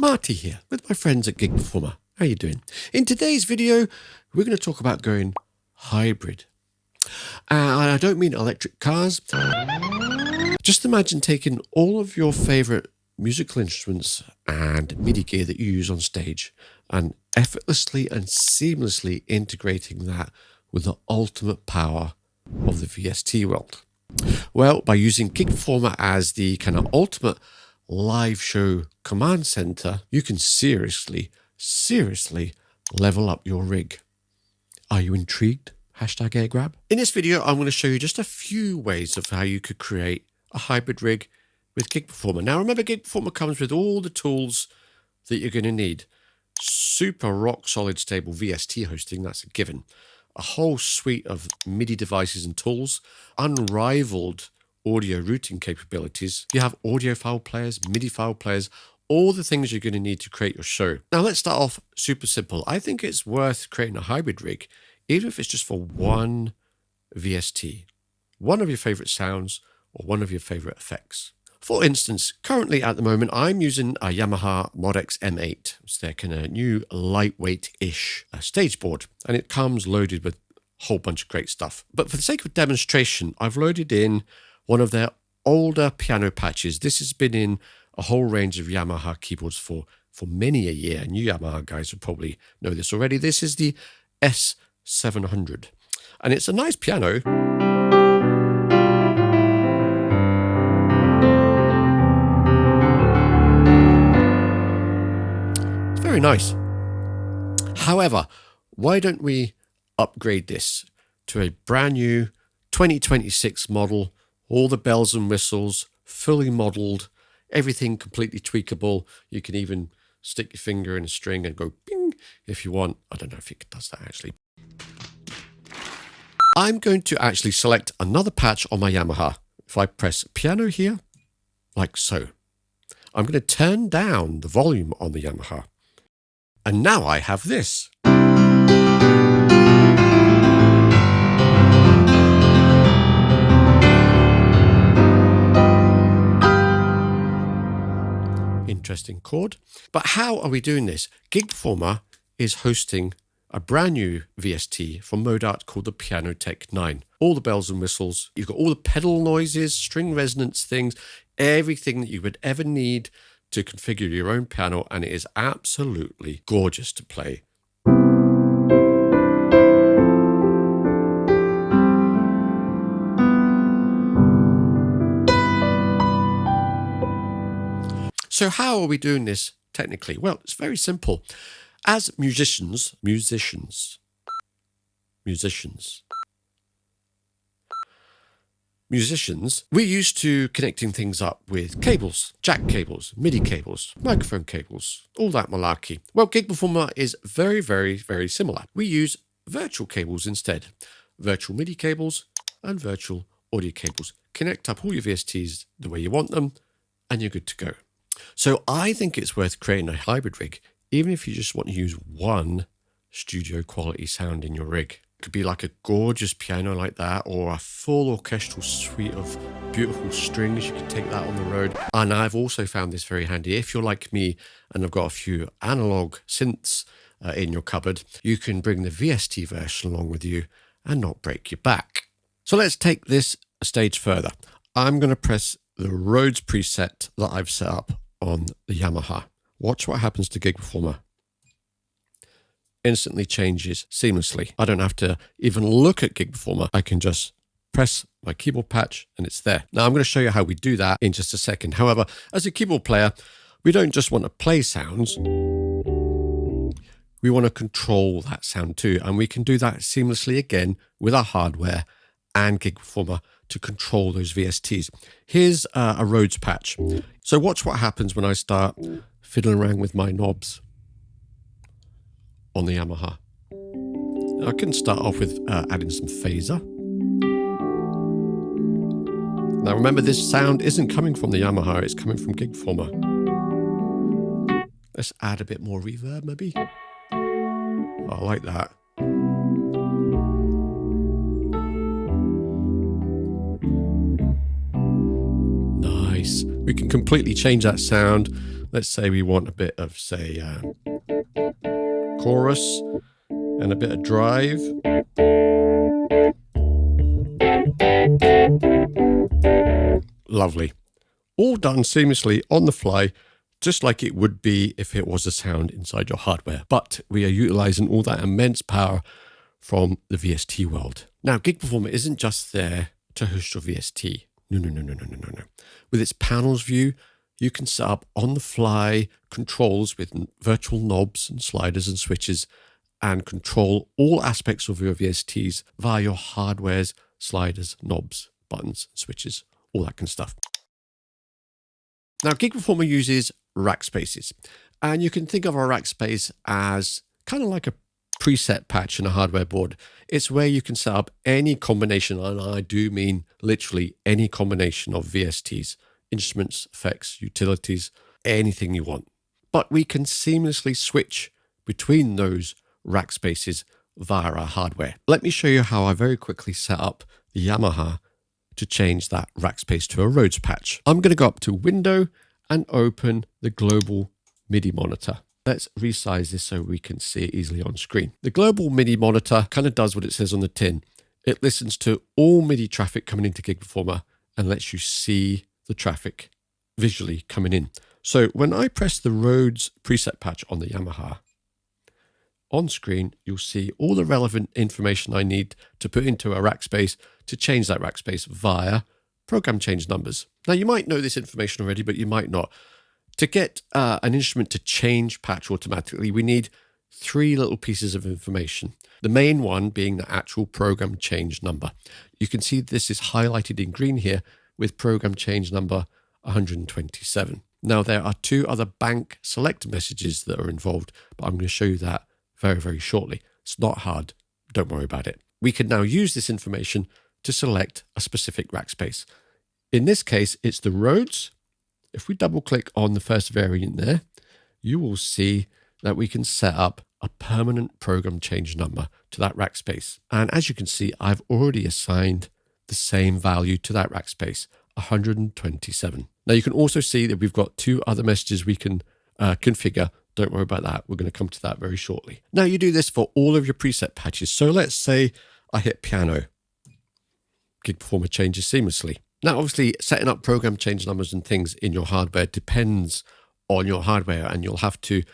Marty here with my friends at Gig Performer. How you doing? In today's video, we're going to talk about going hybrid. And I don't mean electric cars. Just imagine taking all of your favorite musical instruments and MIDI gear that you use on stage and effortlessly and seamlessly integrating that with the ultimate power of the VST world. Well, by using Gig Performer as the kind of ultimate live show command center, you can seriously level up your rig. Are you intrigued? Hashtag air grab. In this video, I'm going to show you just a few ways of how you could create a hybrid rig with Gig Performer. Now, remember, Gig Performer comes with all the tools that you're going to need. Super rock solid stable VST hosting, that's a given. A whole suite of MIDI devices and tools, unrivaled audio routing capabilities. You have audio file players, MIDI file players, all the things you're going to need to create your show. Now let's start off super simple. I think it's worth creating a hybrid rig, even if it's just for one VST, one of your favorite sounds or one of your favorite effects. For instance, currently at the moment, I'm using a Yamaha Mod-X M8. It's their kind of new lightweight-ish stage board, and it comes loaded with a whole bunch of great stuff. But for the sake of demonstration, I've loaded in one of their older piano patches. This has been in a whole range of Yamaha keyboards for many a year. And you Yamaha guys will probably know this already. This is the S700. And it's a nice piano. It's very nice. However, why don't we upgrade this to a brand new 2026 model? All the bells and whistles, fully modeled, everything completely tweakable. You can even stick your finger in a string and go bing if you want. I don't know if it does that actually. I'm going to actually select another patch on my Yamaha. If I press piano here, like so, I'm going to turn down the volume on the Yamaha. And now I have this. Interesting chord. But how are we doing this? Gig Performer is hosting a brand new VST from Modart called the Piano Tech 9. All the bells and whistles. You've got all the pedal noises, string resonance things, everything that you would ever need to configure your own piano, and it is absolutely gorgeous to play. So how are we doing this technically? Well, it's very simple. As musicians, we're used to connecting things up with cables, jack cables, MIDI cables, microphone cables, all that malarkey. Well, Gig Performer is very similar. We use virtual cables instead. Virtual MIDI cables and virtual audio cables. Connect up all your VSTs the way you want them, and you're good to go. So I think it's worth creating a hybrid rig, even if you just want to use one studio quality sound in your rig. It could be like a gorgeous piano like that, or a full orchestral suite of beautiful strings. You can take that on the road. And I've also found this very handy. If you're like me and have got a few analog synths in your cupboard, you can bring the VST version along with you and not break your back. So let's take this a stage further. I'm going to press the Rhodes preset that I've set up on the Yamaha. Watch what happens to Gig Performer. Instantly changes seamlessly. I don't have to even look at Gig Performer. I can just press my keyboard patch and it's there. Now I'm going to show you how we do that in just a second. However, as a keyboard player, we don't just want to play sounds. We want to control that sound too. And we can do that seamlessly again with our hardware and Gig Performer to control those VSTs. Here's a Rhodes patch. So watch what happens when I start fiddling around with my knobs on the Yamaha. I can start off with adding some phaser. Now remember, this sound isn't coming from the Yamaha, it's coming from Gig Performer. Let's add a bit more reverb maybe. Oh, I like that. Nice. We can completely change that sound Let's say we want a bit of, say, chorus and a bit of drive. Lovely. All done seamlessly on the fly, just like it would be if it was a sound inside your hardware. But we are utilizing all that immense power from the VST world. Now, Gig Performer isn't just there to host your VST. No. With its panels view, you can set up on-the-fly controls with virtual knobs and sliders and switches and control all aspects of your VSTs via your hardware's sliders, knobs, buttons, switches, all that kind of stuff. Now, Gig Performer uses rack spaces, and you can think of a rack space as kind of like a preset patch in a hardware board. It's where you can set up any combination, and I do mean literally any combination of VSTs, instruments, effects, utilities, anything you want. But we can seamlessly switch between those rack spaces via our hardware. Let me show you how I very quickly set up the Yamaha to change that rack space to a Rhodes patch. I'm going to go up to Window and open the global MIDI monitor. Let's resize this so we can see it easily on screen. The global MIDI monitor kind of does what it says on the tin. It listens to all MIDI traffic coming into Gig Performer and lets you see the traffic visually coming in. So when I press the Rhodes preset patch on the Yamaha, on screen, you'll see all the relevant information I need to put into a rack space to change that rack space via program change numbers. Now, you might know this information already, but you might not. To get an instrument to change patch automatically, we need 3 little pieces of information. The main one being the actual program change number. You can see this is highlighted in green here with program change number 127. Now, there are 2 other bank select messages that are involved, but I'm going to show you that very, very shortly. It's not hard. Don't worry about it. We can now use this information to select a specific rack space. In this case, it's the Rhodes. If we double click on the first variant there, you will see that we can set up a permanent program change number to that rack space. And as you can see, I've already assigned the same value to that rack space, 127. Now you can also see that we've got 2 other messages we can configure. Don't worry about that. We're going to come to that very shortly. Now you do this for all of your preset patches. So let's say I hit piano. Gig Performer changes seamlessly. Now, obviously, setting up program change numbers and things in your hardware depends on your hardware, and you'll have to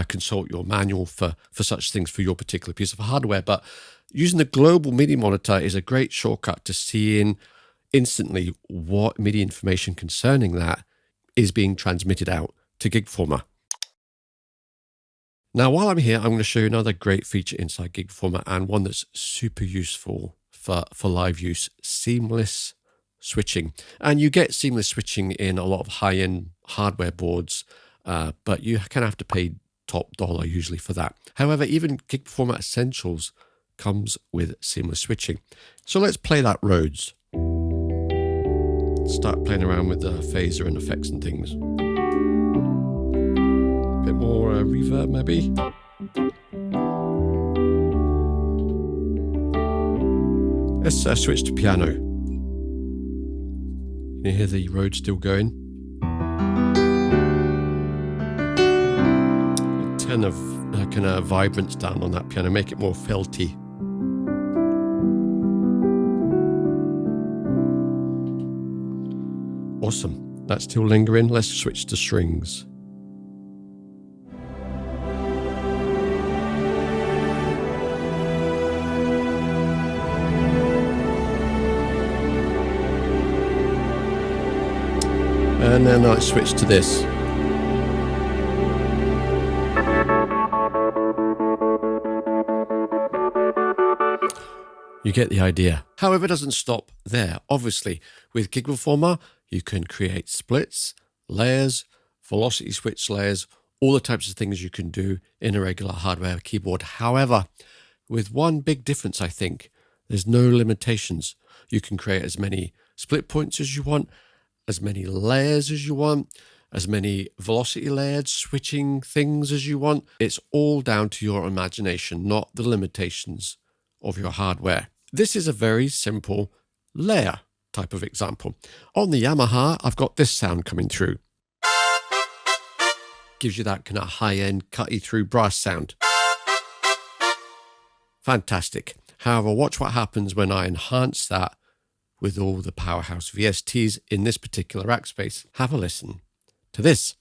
consult your manual for such things for your particular piece of hardware. But using the global MIDI monitor is a great shortcut to seeing instantly what MIDI information concerning that is being transmitted out to Gig Performer. Now, while I'm here, I'm going to show you another great feature inside Gig Performer, and one that's super useful for live use: seamless switching. And you get seamless switching in a lot of high-end hardware boards, but you kind of have to pay top dollar usually for that. However, even Gig Performer Essentials comes with seamless switching. So let's play that Rhodes. Start playing around with the phaser and effects and things. Bit more reverb maybe. Let's switch to piano. You hear the Rhodes still going. Turn the kind of vibrance down on that piano, make it more felty. Awesome. That's still lingering. Let's switch to strings. And then I switch to this. You get the idea. However, it doesn't stop there. Obviously, with Gig Performer, you can create splits, layers, velocity switch layers, all the types of things you can do in a regular hardware keyboard. However, with one big difference, I think, there's no limitations. You can create as many split points as you want, as many layers as you want, as many velocity layered switching things as you want. It's all down to your imagination, not the limitations of your hardware. This is a very simple layer type of example. On the Yamaha, I've got this sound coming through. gives you that kind of high-end, cut-you-through brass sound. Fantastic. However, watch what happens when I enhance that with all the powerhouse VSTs in this particular rack space. Have a listen to this.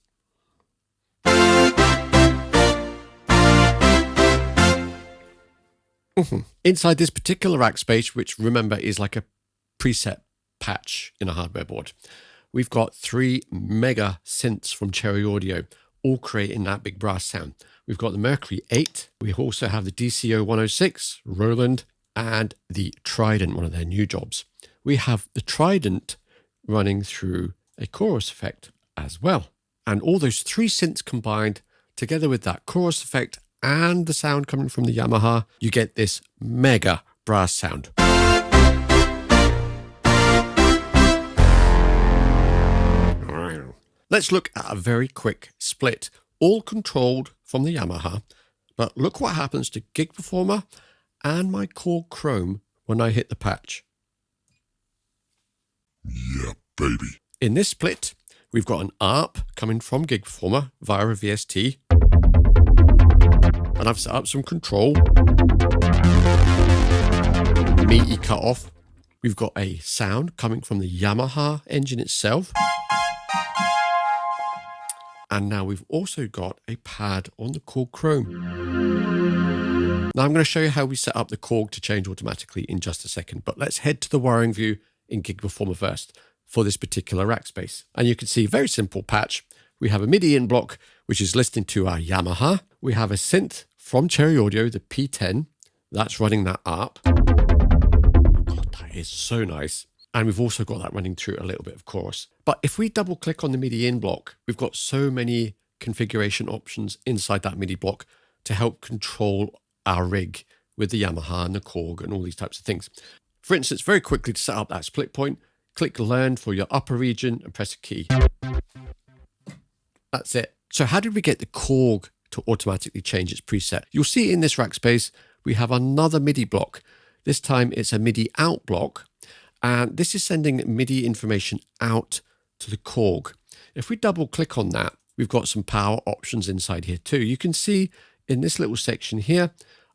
Inside this particular rack space, which remember is like a preset patch in a hardware board, we've got 3 mega synths from Cherry Audio, all creating that big brass sound. We've got the Mercury 8, we also have the DCO 106, Roland, and the Trident, one of their new jobs. We have the Trident running through a chorus effect as well. And all those 3 synths combined together with that chorus effect and the sound coming from the Yamaha, you get this mega brass sound. Let's look at a very quick split, all controlled from the Yamaha, but look what happens to Gig Performer and my Korg Chrome when I hit the patch. Yeah, baby. In this split, we've got an ARP coming from Gig Performer via a VST, and I've set up some control, meaty cut off. We've got a sound coming from the Yamaha engine itself. And now we've also got a pad on the Korg Chrome. Now I'm going to show you how we set up the Korg to change automatically in just a second, but let's head to the wiring view in Gig Performer first for this particular rack space. And you can see very simple patch. We have a MIDI in block, which is listening to our Yamaha. We have a synth from Cherry Audio, the P10, that's running that ARP. God, that is so nice. And we've also got that running through a little bit of chorus. But if we double click on the MIDI in block, we've got so many configuration options inside that MIDI block to help control our rig with the Yamaha and the Korg and all these types of things. For instance, very quickly to set up that split point, click Learn for your upper region and press a key. That's it. So how did we get the Korg to automatically change its preset? You'll see in this rack space, we have another MIDI block. This time it's a MIDI out block. And this is sending MIDI information out to the Korg. If we double click on that, we've got some power options inside here too. You can see in this little section here,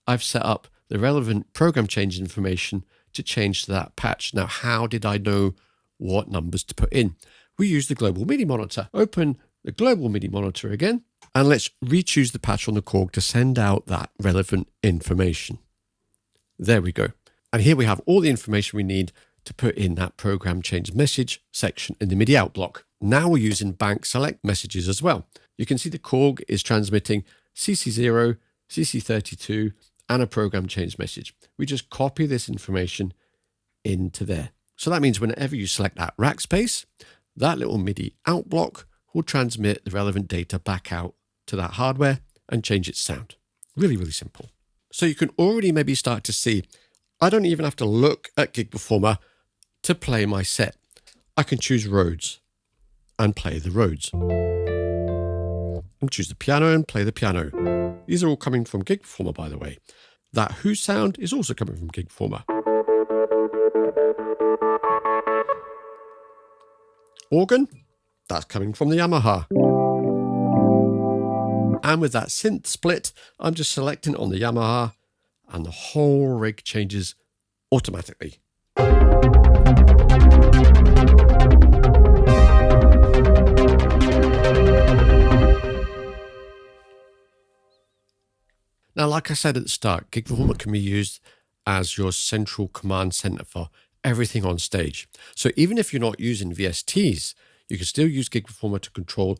I've set up the relevant program change information to change to that patch. Now, how did I know what numbers to put in? We use the global MIDI monitor. Open the global MIDI monitor again, and let's re-choose the patch on the Korg to send out that relevant information. There we go. And here we have all the information we need to put in that program change message section in the MIDI out block. Now we're using bank select messages as well. You can see the Korg is transmitting CC0, CC32, and a program change message. We just copy this information into there. So that means whenever you select that rack space, that little MIDI out block will transmit the relevant data back out to that hardware and change its sound. Really, really simple. So you can already maybe start to see, I don't even have to look at Gig Performer to play my set. I can choose Rhodes and play the Rhodes. And choose the piano and play the piano. These are all coming from Gig Performer, by the way. That Who sound is also coming from Gig Performer. Organ, that's coming from the Yamaha. And with that synth split, I'm just selecting on the Yamaha and the whole rig changes automatically. Now, like I said at the start, Gig Performer can be used as your central command center for everything on stage. So even if you're not using VSTs, you can still use Gig Performer to control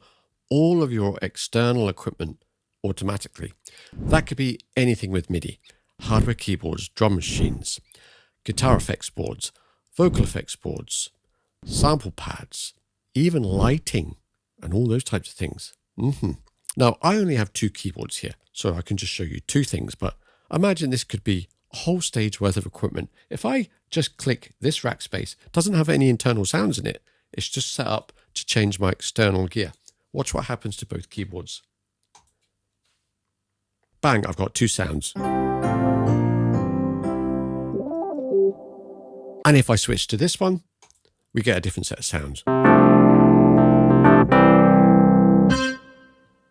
all of your external equipment automatically. That could be anything with MIDI, hardware keyboards, drum machines, guitar effects boards, vocal effects boards, sample pads, even lighting and all those types of things. Now, I only have 2 keyboards here, so I can just show you 2 things, but imagine this could be a whole stage worth of equipment. If I just click this rack space, it doesn't have any internal sounds in it. It's just set up to change my external gear. Watch what happens to both keyboards. Bang, I've got 2 sounds. And if I switch to this one, we get a different set of sounds.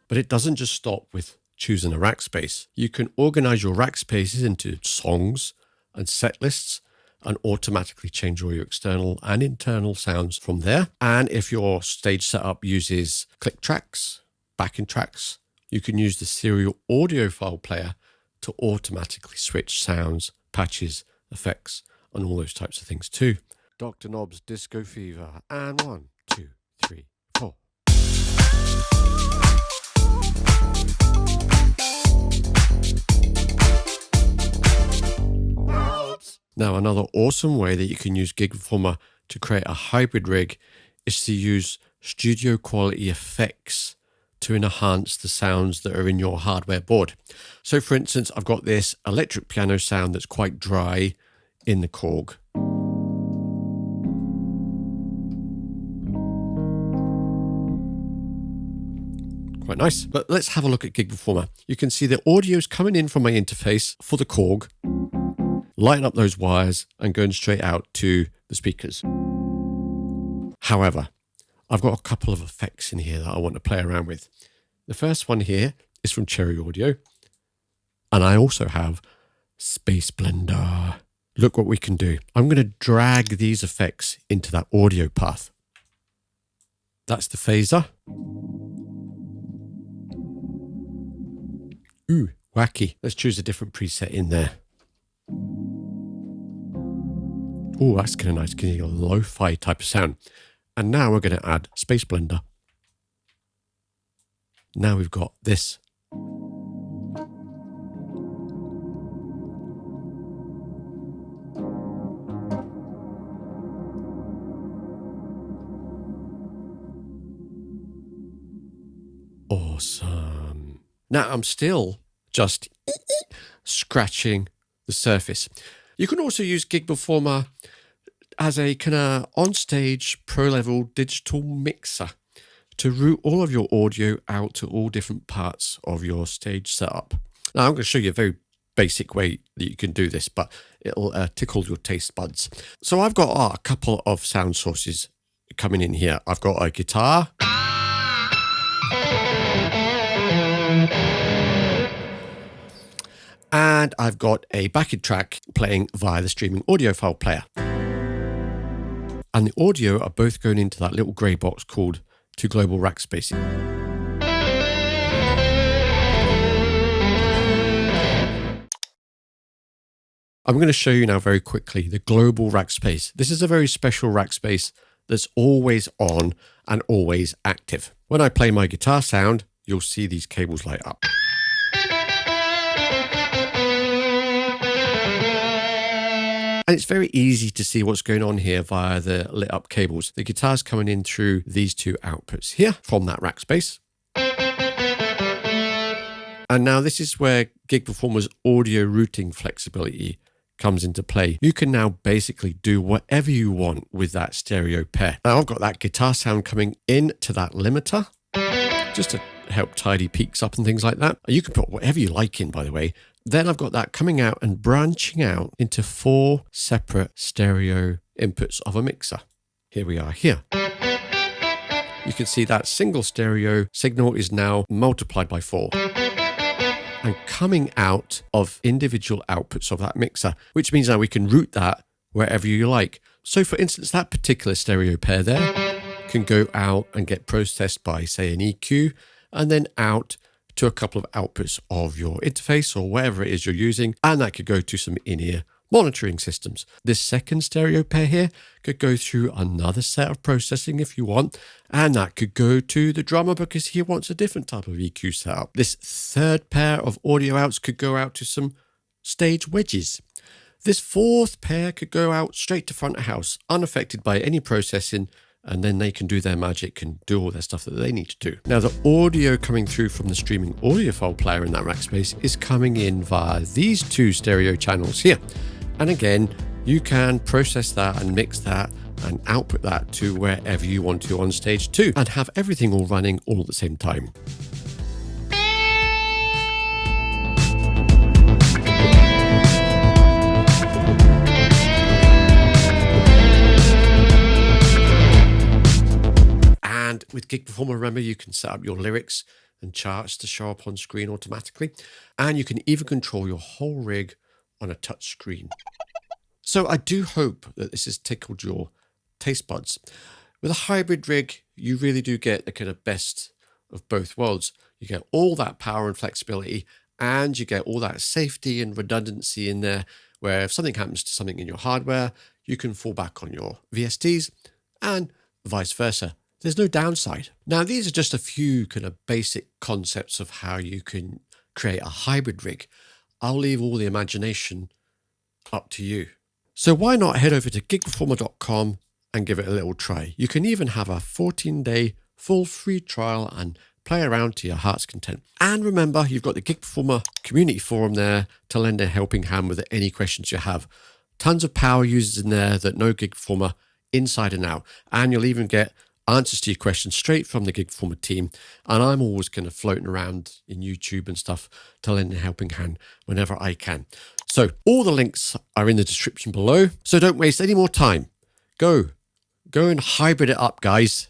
But But it doesn't just stop with choosing a rack space. You can organize your rack spaces into songs and set lists and automatically change all your external and internal sounds from there. And if your stage setup uses click tracks, backing tracks, you can use the serial audio file player to automatically switch sounds, patches, effects, and all those types of things too. Dr. Knob's Disco Fever, and 1, 2, 3, 4. Now, another awesome way that you can use Gig Performer to create a hybrid rig is to use studio quality effects to enhance the sounds that are in your hardware board. So for instance, I've got this electric piano sound that's quite dry in the Korg. Quite nice. But let's have a look at Gig Performer. You can see the audio's coming in from my interface for the Korg, lighting up those wires and going straight out to the speakers. However, I've got a couple of effects in here that I want to play around with. The first one here is from Cherry Audio, and I also have Space Blender. Look what we can do. I'm going to drag these effects into that audio path. That's the phaser. Ooh, wacky. Let's choose a different preset in there. Oh, that's kind of nice, getting a lo-fi type of sound. And now we're going to add Space Blender. Now we've got this. Awesome. Now I'm still just scratching the surface. You can also use Gig Performer as a kind of Onstage pro-level digital mixer to route all of your audio out to all different parts of your stage setup. Now I'm going to show you a very basic way that you can do this, but it'll tickle your taste buds. So I've got a couple of sound sources coming in here. I've got a guitar. And I've got a backing track playing via the streaming audio file player. And the audio are both going into that little grey box called to global rack spacing. I'm going to show you now very quickly the global rack space. This is a very special rack space that's always on and always active. When I play my guitar sound, you'll see these cables light up. And it's very easy to see what's going on here via the lit up cables. The guitar's coming in through these two outputs here from that rack space. And now this is where Gig Performer's audio routing flexibility comes into play. You can now basically do whatever you want with that stereo pair. Now I've got that guitar sound coming into that limiter just to help tidy peaks up and things like that. You can put whatever you like in, by the way. Then I've got that coming out and branching out into 4 separate stereo inputs of a mixer. Here we are here. You can see that single stereo signal is now multiplied by 4 and coming out of individual outputs of that mixer, which means now we can route that wherever you like. So for instance, that particular stereo pair there can go out and get processed by, say, an EQ, and then out to a couple of outputs of your interface or whatever it is you're using, and that could go to some in-ear monitoring systems. This second stereo pair here could go through another set of processing if you want, and that could go to the drummer because he wants a different type of EQ setup. This third pair of audio outs could go out to some stage wedges. This fourth pair could go out straight to front of house, unaffected by any processing, and then they can do their magic and do all their stuff that they need to do. Now, the audio coming through from the streaming audio file player in that rack space is coming in via these 2 stereo channels here. And again, you can process that and mix that and output that to wherever you want to on stage too, and have everything all running all at the same time. And with Gig Performer, remember, you can set up your lyrics and charts to show up on screen automatically. And you can even control your whole rig on a touch screen. So I do hope that this has tickled your taste buds. With a hybrid rig, you really do get the kind of best of both worlds. You get all that power and flexibility, and you get all that safety and redundancy in there, where if something happens to something in your hardware, you can fall back on your VSTs and vice versa. There's no downside. Now, these are just a few kind of basic concepts of how you can create a hybrid rig. I'll leave all the imagination up to you. So why not head over to gigperformer.com and give it a little try. You can even have a 14-day full free trial and play around to your heart's content. And remember, you've got the Gig Performer community forum there to lend a helping hand with any questions you have. Tons of power users in there that know Gig Performer inside and out. And you'll even get answers to your questions straight from the Gig Performer team. And I'm always kind of floating around in YouTube and stuff to lend a helping hand whenever I can. So all the links are in the description below. So don't waste any more time. Go and hybrid it up, guys.